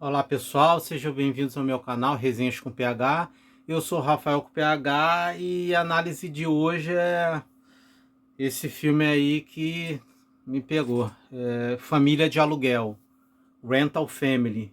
Olá pessoal, sejam bem-vindos ao meu canal Resenhas com PH. Eu sou Rafael com PH e a análise de hoje é esse filme aí que me pegou. Família de Aluguel, Rental Family,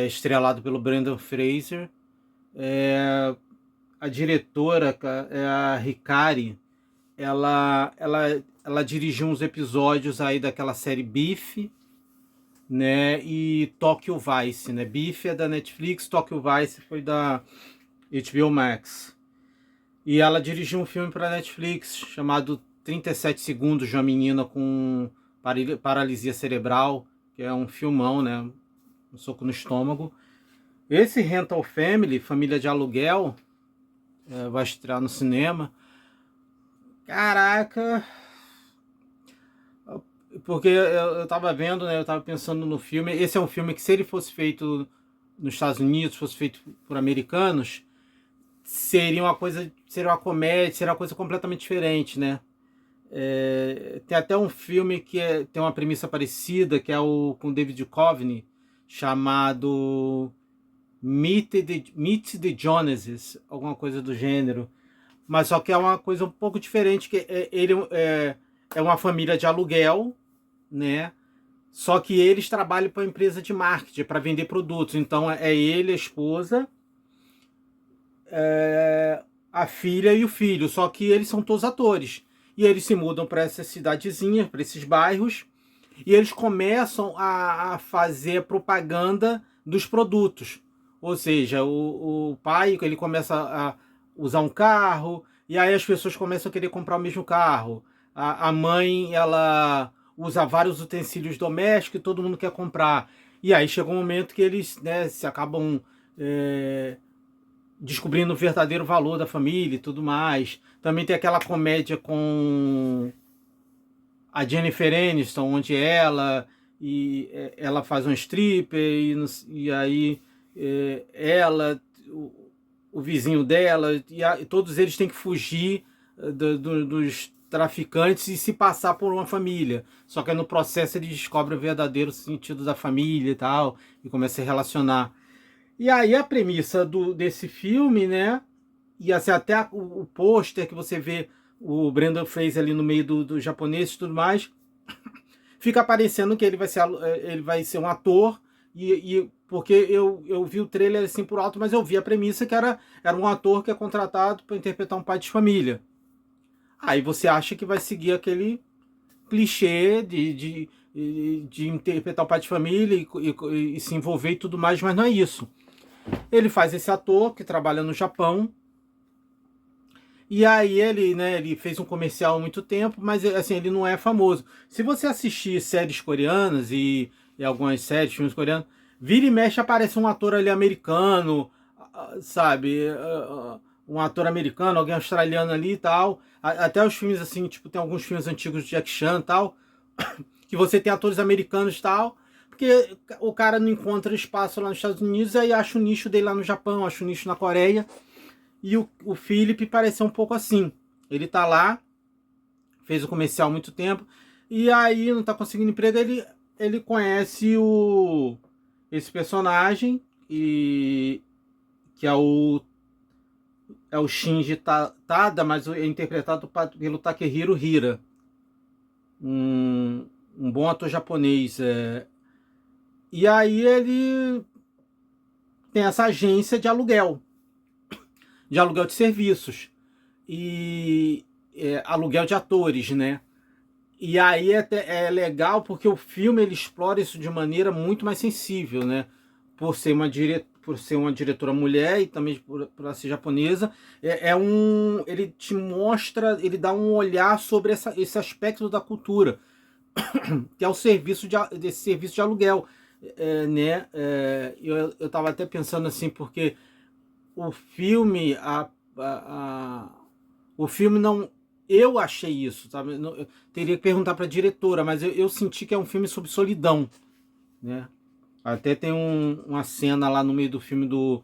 estrelado pelo Brendan Fraser. A diretora é a Hikari. Ela dirigiu uns episódios aí daquela série Beef, né? E Tokyo Vice, né? Beef é da Netflix, Tokyo Vice foi da HBO Max. E ela dirigiu um filme para Netflix chamado 37 Segundos de uma menina com paralisia cerebral, que é um filmão, né? Um soco no estômago. Esse Rental Family, Família de Aluguel, vai estrear no cinema. Caraca, porque eu tava vendo, né? Eu tava pensando no filme. Esse é um filme que, se ele fosse feito nos Estados Unidos, fosse feito por americanos, seria uma comédia, seria uma coisa completamente diferente, né? Tem até um filme que tem uma premissa parecida, que é o com David Duchovny, chamado Meet the Joneses, alguma coisa do gênero. Mas só que é uma coisa um pouco diferente, que ele é uma família de aluguel, né? Só que eles trabalham para uma empresa de marketing, para vender produtos. Então é ele, a esposa, a filha e o filho. Só que eles são todos atores. E eles se mudam para essa cidadezinha, para esses bairros, e eles começam a fazer propaganda dos produtos. Ou seja, o pai ele começa a usar um carro, e aí as pessoas começam a querer comprar o mesmo carro. A mãe ela usa vários utensílios domésticos e todo mundo quer comprar. E aí chega um momento que eles, né, se acabam descobrindo o verdadeiro valor da família e tudo mais. Também tem aquela comédia com a Jennifer Aniston, onde ela faz um stripper e aí ela, o vizinho dela, e todos eles têm que fugir dos traficantes e se passar por uma família. Só que no processo eles descobrem o verdadeiro sentido da família e tal, e começam a se relacionar. E aí a premissa desse filme, né? E assim, até o pôster que você vê o Brendan Fraser ali no meio do japonês e tudo mais, fica parecendo que ele vai ser um ator, porque eu vi o trailer assim por alto, mas eu vi a premissa que era um ator que é contratado para interpretar um pai de família. Aí você acha que vai seguir aquele clichê de interpretar o pai de família e se envolver e tudo mais, mas não é isso. Ele faz esse ator que trabalha no Japão. E aí ele, né, ele fez um comercial há muito tempo, mas assim, ele não é famoso. Se você assistir séries coreanas e algumas séries, filmes coreanos, vira e mexe aparece um ator ali americano, sabe? Um ator americano, alguém australiano ali e tal. Até os filmes assim, tipo, tem alguns filmes antigos de Jack Chan e tal, que você tem atores americanos e tal, porque o cara não encontra espaço lá nos Estados Unidos, aí acha o nicho dele lá no Japão, acha o nicho na Coreia. E o Philip pareceu um pouco assim. Ele tá lá, fez o comercial há muito tempo, e aí não tá conseguindo emprego, ele conhece esse personagem, que é o Shinji Tada, mas é interpretado pelo Takehiro Hira, um bom ator japonês. E aí ele tem essa agência de aluguel de serviços. E aluguel de atores, né? E aí é legal porque o filme ele explora isso de maneira muito mais sensível, né? Por ser uma diretora mulher e também por ser japonesa, ele te mostra, ele dá um olhar sobre esse aspecto da cultura, que é o desse serviço de aluguel, né? Eu estava até pensando assim, porque o filme, o filme não. Eu achei isso, sabe? Eu teria que perguntar para a diretora, mas eu senti que é um filme sobre solidão, né? Até tem uma cena lá no meio do filme do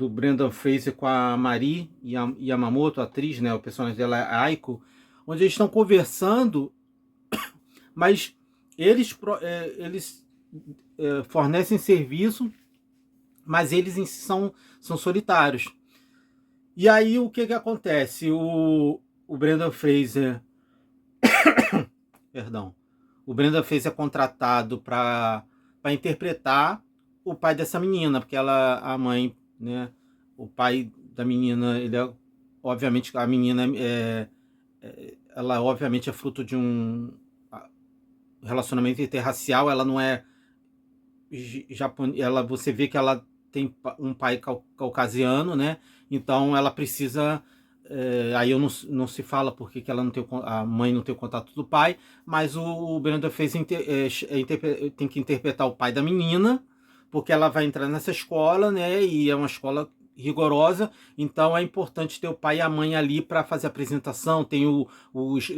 Brendan Fraser com a Mari Yamamoto, a atriz, né? O personagem dela é Aiko, onde eles estão conversando, mas eles fornecem serviço, mas eles em si são solitários. E aí o que acontece? O Brendan Fraser, perdão, o Brendan Fraser é contratado para interpretar o pai dessa menina, porque a mãe, né, o pai da menina, obviamente a menina ela obviamente é fruto de um relacionamento interracial, ela não é ela, você vê que ela tem um pai caucasiano, né? Então ela precisa. Aí eu não se fala porque que ela não tem, a mãe não tem o contato do pai, mas o Brendan fez tem que interpretar o pai da menina, porque ela vai entrar nessa escola, né? E é uma escola rigorosa, então é importante ter o pai e a mãe ali para fazer a apresentação. Tem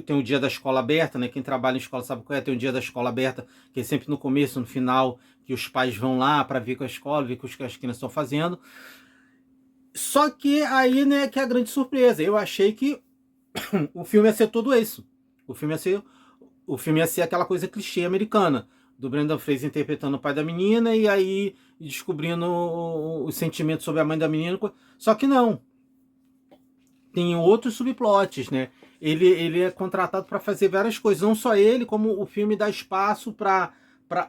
tem o dia da escola aberta, né? Quem trabalha em escola sabe qual é. Tem o dia da escola aberta, que é sempre no começo, no final, que os pais vão lá para ver com a escola, ver o que as crianças estão fazendo. Só que aí, né, que é a grande surpresa. Eu achei que o filme ia ser tudo isso. O filme ia ser aquela coisa clichê americana, do Brendan Fraser interpretando o pai da menina e aí descobrindo os sentimentos sobre a mãe da menina. Só que não. Tem outros subplots, né? Ele é contratado para fazer várias coisas. Não só ele, como o filme dá espaço para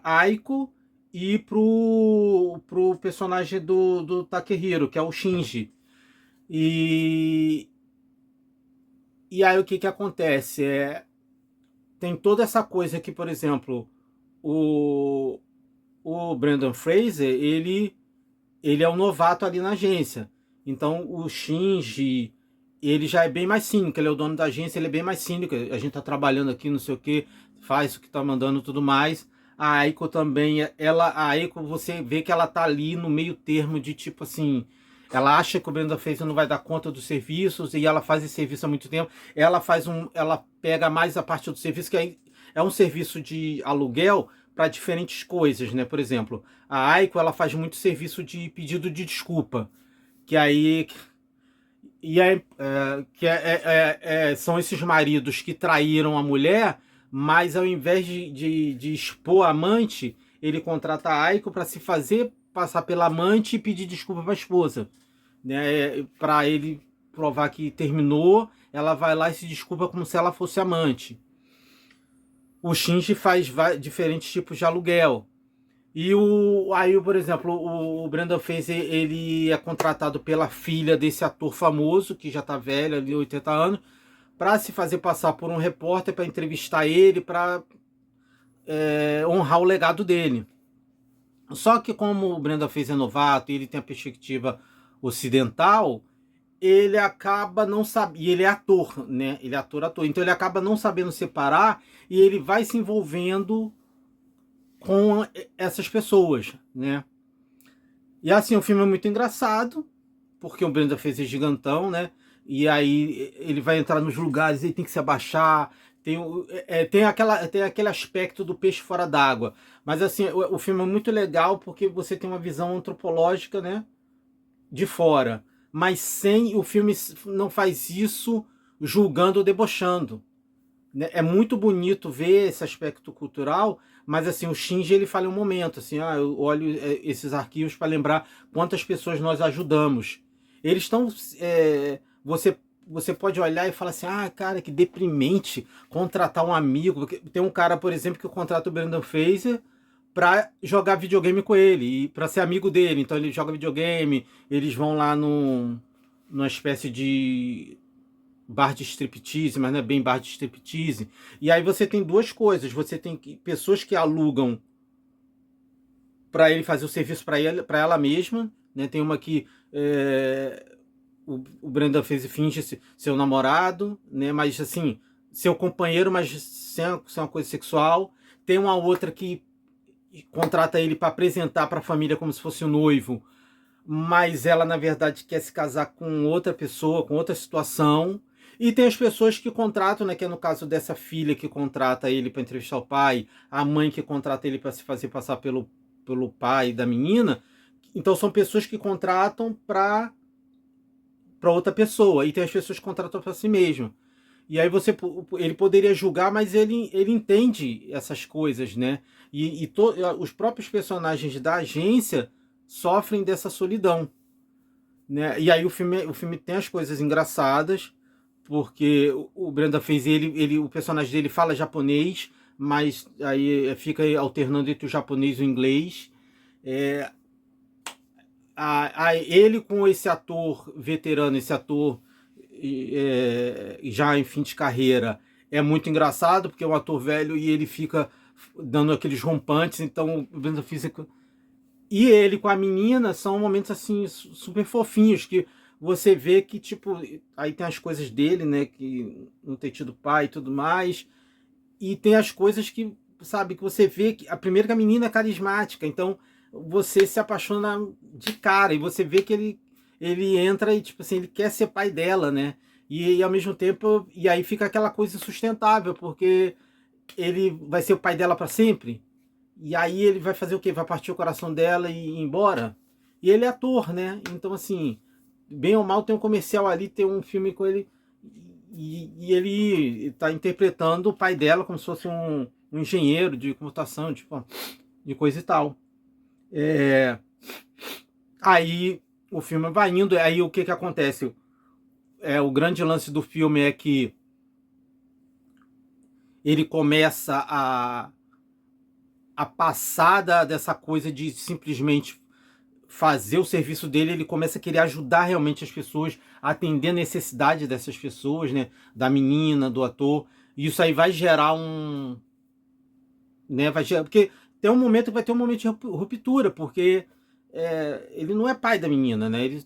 Aiko e pro personagem do Takehiro, que é o Shinji. E, e aí o que acontece? Tem toda essa coisa que, por exemplo, o, o Brendan Fraser, ele é um novato ali na agência. Então o Shinji, ele já é bem mais cínico, ele é o dono da agência, ele é bem mais cínico. A gente tá trabalhando aqui, não sei o que, faz o que tá mandando e tudo mais. A Aiko também, a Aiko, você vê que ela tá ali no meio termo de tipo assim, ela acha que o Brendan Fraser não vai dar conta dos serviços e ela faz esse serviço há muito tempo. Ela pega mais a parte do serviço, que é um serviço de aluguel para diferentes coisas, né? Por exemplo, a Aiko, ela faz muito serviço de pedido de desculpa, que aí são esses maridos que traíram a mulher, mas ao invés de expor a amante, ele contrata a Aiko para se fazer passar pela amante e pedir desculpa para a esposa, né? Para ele provar que terminou, ela vai lá e se desculpa como se ela fosse amante. O Shinji faz diferentes tipos de aluguel. E aí, por exemplo, o Brendan Fraser, ele é contratado pela filha desse ator famoso, que já tá velho, ali 80 anos, para se fazer passar por um repórter, para entrevistar ele, para honrar o legado dele. Só que como o Brendan Fraser é novato e ele tem a perspectiva ocidental, ele acaba não sabendo, e ele é ator, né? Ele é ator, então ele acaba não sabendo separar e ele vai se envolvendo com essas pessoas, né? E assim, o filme é muito engraçado, porque o Brenda fez esse gigantão, né? E aí ele vai entrar nos lugares, ele tem que se abaixar, tem aquele aspecto do peixe fora d'água. Mas assim, o filme é muito legal porque você tem uma visão antropológica, né? De fora. Mas sem o filme não faz isso julgando ou debochando, né? É muito bonito ver esse aspecto cultural, mas assim, o Shinji ele fala um momento, assim, eu olho esses arquivos para lembrar quantas pessoas nós ajudamos. Eles estão, você pode olhar e falar assim, cara, que deprimente contratar um amigo. Porque tem um cara, por exemplo, que contrata o Brendan Fraser para jogar videogame com ele e para ser amigo dele. Então ele joga videogame, eles vão lá numa espécie de bar de striptease, mas não é bem bar de striptease. E aí você tem duas coisas. Você tem pessoas que alugam para ele fazer o serviço para ela mesma, né? Tem uma que o Brendan fez e finge ser o namorado, né? Mas assim, seu companheiro, mas sem uma coisa sexual. Tem uma outra que contrata ele para apresentar para a família como se fosse o noivo, mas ela na verdade quer se casar com outra pessoa, com outra situação. E tem as pessoas que contratam, né, que é no caso dessa filha que contrata ele para entrevistar o pai, a mãe que contrata ele para se fazer passar pelo pai da menina. Então são pessoas que contratam para outra pessoa, e tem as pessoas que contratam para si mesmo. E aí ele poderia julgar, mas ele entende essas coisas, né? Os próprios personagens da agência sofrem dessa solidão, né? E aí o filme tem as coisas engraçadas, porque o Brandon fez o personagem dele fala japonês, mas aí fica alternando entre o japonês e o inglês. É, ele com esse ator veterano, esse ator já em fim de carreira, é muito engraçado, porque é um ator velho e ele fica dando aqueles rompantes, então o Brandon Fraser e ele com a menina são momentos assim super fofinhos, que você vê que tipo, aí tem as coisas dele, né, que não ter tido pai e tudo mais, e tem as coisas que, sabe, que você vê que a primeira que a menina é carismática, então você se apaixona de cara e você vê que ele entra e tipo assim, ele quer ser pai dela, né? E ao mesmo tempo, e aí fica aquela coisa insustentável, porque ele vai ser o pai dela para sempre. E aí ele vai fazer o quê? Vai partir o coração dela e ir embora? E ele é ator, né? Então assim, bem ou mal tem um comercial ali, tem um filme com ele e ele está interpretando o pai dela como se fosse um engenheiro de computação, tipo, de coisa e tal. Aí o filme vai indo, aí o que que acontece? O grande lance do filme é que ele começa a passada dessa coisa de simplesmente fazer o serviço dele, ele começa a querer ajudar realmente as pessoas, a atender a necessidade dessas pessoas, né? Da menina, do ator. E isso aí vai gerar né? Vai gerar, porque tem um momento que vai ter um momento de ruptura, porque ele não é pai da menina, né?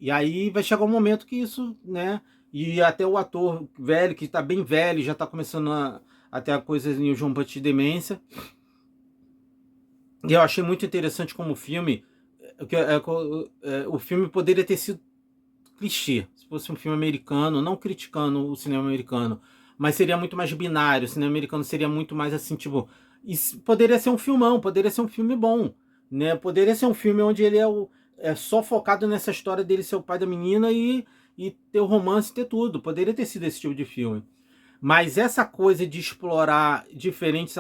E aí vai chegar um momento que isso, né? E até o ator velho, que tá bem velho, já tá começando a ter a coisa em João Batista de demência. E eu achei muito interessante como o filme. O filme poderia ter sido clichê, se fosse um filme americano, não criticando o cinema americano, mas seria muito mais binário. O cinema americano seria muito mais assim, tipo. Poderia ser um filmão, poderia ser um filme bom, né? Poderia ser um filme onde ele é só focado nessa história dele ser o pai da menina e ter o romance, ter tudo. Poderia ter sido esse tipo de filme. Mas essa coisa de explorar diferentes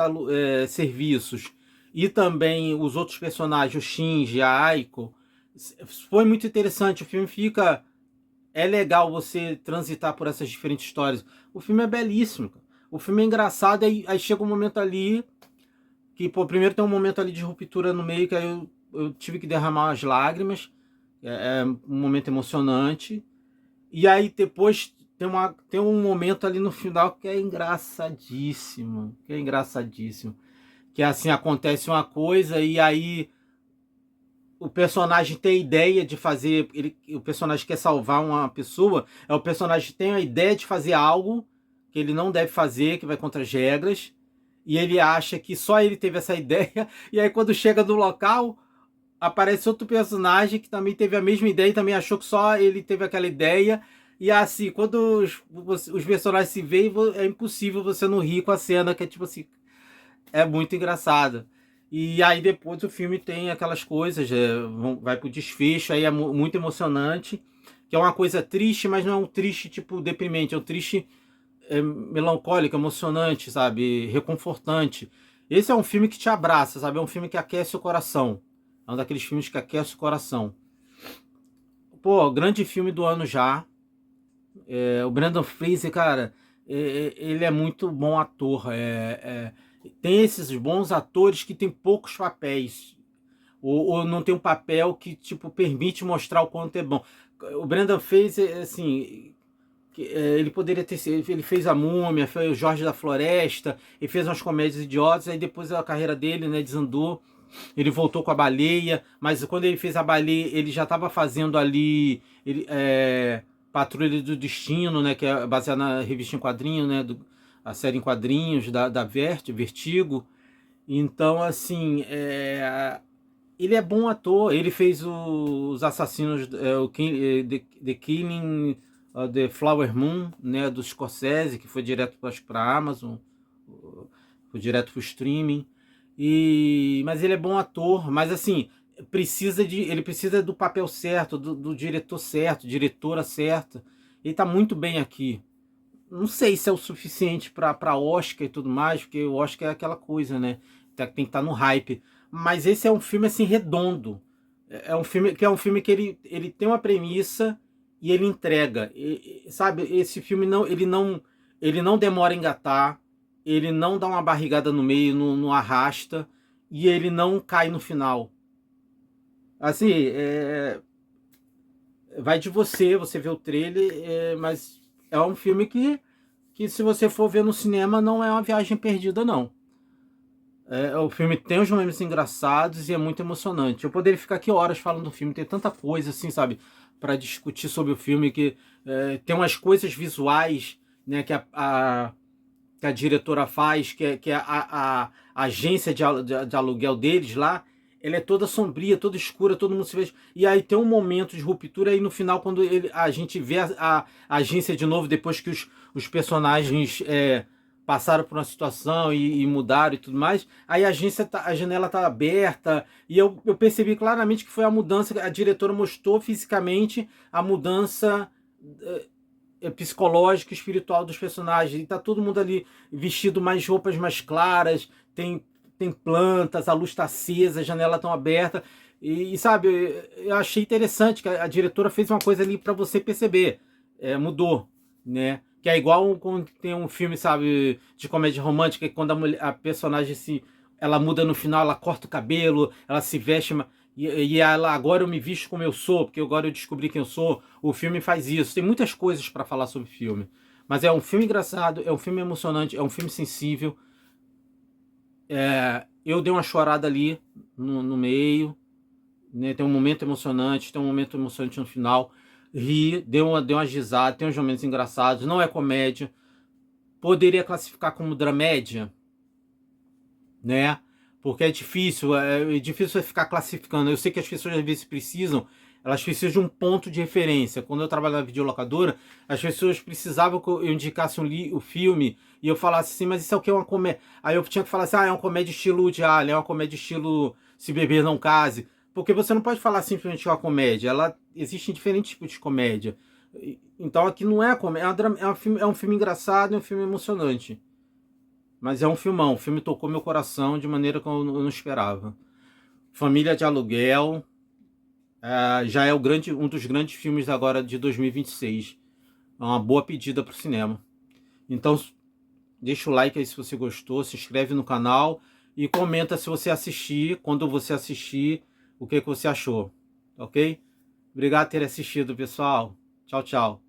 serviços e também os outros personagens, o Shinji, a Aiko, foi muito interessante. O filme fica. É legal você transitar por essas diferentes histórias. O filme é belíssimo. O filme é engraçado, aí chega um momento ali que, pô, primeiro tem um momento ali de ruptura no meio que aí eu tive que derramar as lágrimas. É um momento emocionante. E aí depois tem um momento ali no final que é engraçadíssimo. Que é engraçadíssimo. Que é assim, acontece uma coisa e aí o personagem tem a ideia de fazer. O personagem quer salvar uma pessoa. O personagem tem a ideia de fazer algo que ele não deve fazer, que vai contra as regras. E ele acha que só ele teve essa ideia. E aí quando chega no local, aparece outro personagem que também teve a mesma ideia e também achou que só ele teve aquela ideia. E assim, quando os personagens se veem, é impossível você não rir com a cena, que é tipo assim, é muito engraçada. E aí depois o filme tem aquelas coisas, vai pro desfecho, aí é muito emocionante, que é uma coisa triste, mas não é um triste tipo deprimente, é um triste melancólico, emocionante, sabe? Reconfortante. Esse é um filme que te abraça, sabe? É um filme que aquece o coração. É um daqueles filmes que aquece o coração. Pô, grande filme do ano já. O Brandon Fraser, cara, ele é muito bom ator. Tem esses bons atores que tem poucos papéis. Ou não tem um papel que, tipo, permite mostrar o quanto é bom. O Brandon Fraser, assim, ele poderia ter sido. Ele fez A Múmia, fez o Jorge da Floresta, ele fez umas comédias idiotas, aí depois a carreira dele, né, desandou. Ele voltou com a Baleia, mas quando ele fez a Baleia, ele já estava fazendo ali Patrulha do Destino, né, que é baseada na revista em quadrinho, né, a série em quadrinhos da Vertigo. Então, assim, ele é bom ator. Ele fez os Assassinos, The Killing the Flower Moon, né, do Scorsese, que foi direto para a Amazon, foi direto para o streaming. Mas ele é bom ator, mas assim, ele precisa do papel certo, do diretor certo, diretora certa. Ele está muito bem aqui. não sei se é o suficiente para Oscar e tudo mais, porque o Oscar é aquela coisa, né? Tem que estar no hype. Mas esse é um filme assim redondo. É um filme que ele tem uma premissa e ele entrega. Sabe, esse filme ele não demora a engatar, ele não dá uma barrigada no meio, não arrasta, e ele não cai no final. Assim, vai de você vê o trailer, mas é um filme que se você for ver no cinema não é uma viagem perdida, não. O filme tem uns momentos engraçados e é muito emocionante. Eu poderia ficar aqui horas falando do filme, tem tanta coisa assim, sabe, para discutir sobre o filme, que tem umas coisas visuais, né, que a diretora faz, que é a agência de aluguel deles lá, ela é toda sombria, toda escura, todo mundo se vê. E aí tem um momento de ruptura aí no final, quando a gente vê a agência de novo, depois que os personagens passaram por uma situação e mudaram e tudo mais, aí a janela tá aberta, e eu percebi claramente que foi a mudança, a diretora mostrou fisicamente a mudança psicológica e espiritual dos personagens, e tá todo mundo ali vestido mais roupas mais claras, tem plantas, a luz está acesa, as janelas estão abertas, sabe, eu achei interessante que a diretora fez uma coisa ali para você perceber, mudou, né? Que é igual quando tem um filme, sabe, de comédia romântica, que quando a personagem ela muda no final, ela corta o cabelo, ela se veste, e ela, agora eu me visto como eu sou, porque agora eu descobri quem eu sou. O filme faz isso. Tem muitas coisas para falar sobre o filme. Mas é um filme engraçado, é um filme emocionante, é um filme sensível. Eu dei uma chorada ali no meio, né? Tem um momento emocionante, tem um momento emocionante no final. Ri, deu uma risada, tem uns momentos engraçados, não é comédia. Poderia classificar como dramédia, né? Porque é difícil você ficar classificando. Eu sei que as pessoas às vezes elas precisam de um ponto de referência. Quando eu trabalhava na videolocadora, as pessoas precisavam que eu indicasse o filme e eu falasse assim, mas isso é o que é uma comédia? Aí eu tinha que falar assim, é uma comédia estilo Woody Allen, é uma comédia estilo Se Beber Não Case. Porque você não pode falar simplesmente que é uma comédia. Existem diferentes tipos de comédia. Então aqui não é comédia, é um filme engraçado, é um filme emocionante. Mas é um filmão, o filme tocou meu coração de maneira que eu não esperava. Família de Aluguel, já é um dos grandes filmes agora de 2026. É uma boa pedida para o cinema. Então, deixa o like aí se você gostou, se inscreve no canal e comenta se você assistir, quando você assistir, o que você achou, ok? Obrigado por ter assistido, pessoal. Tchau, tchau.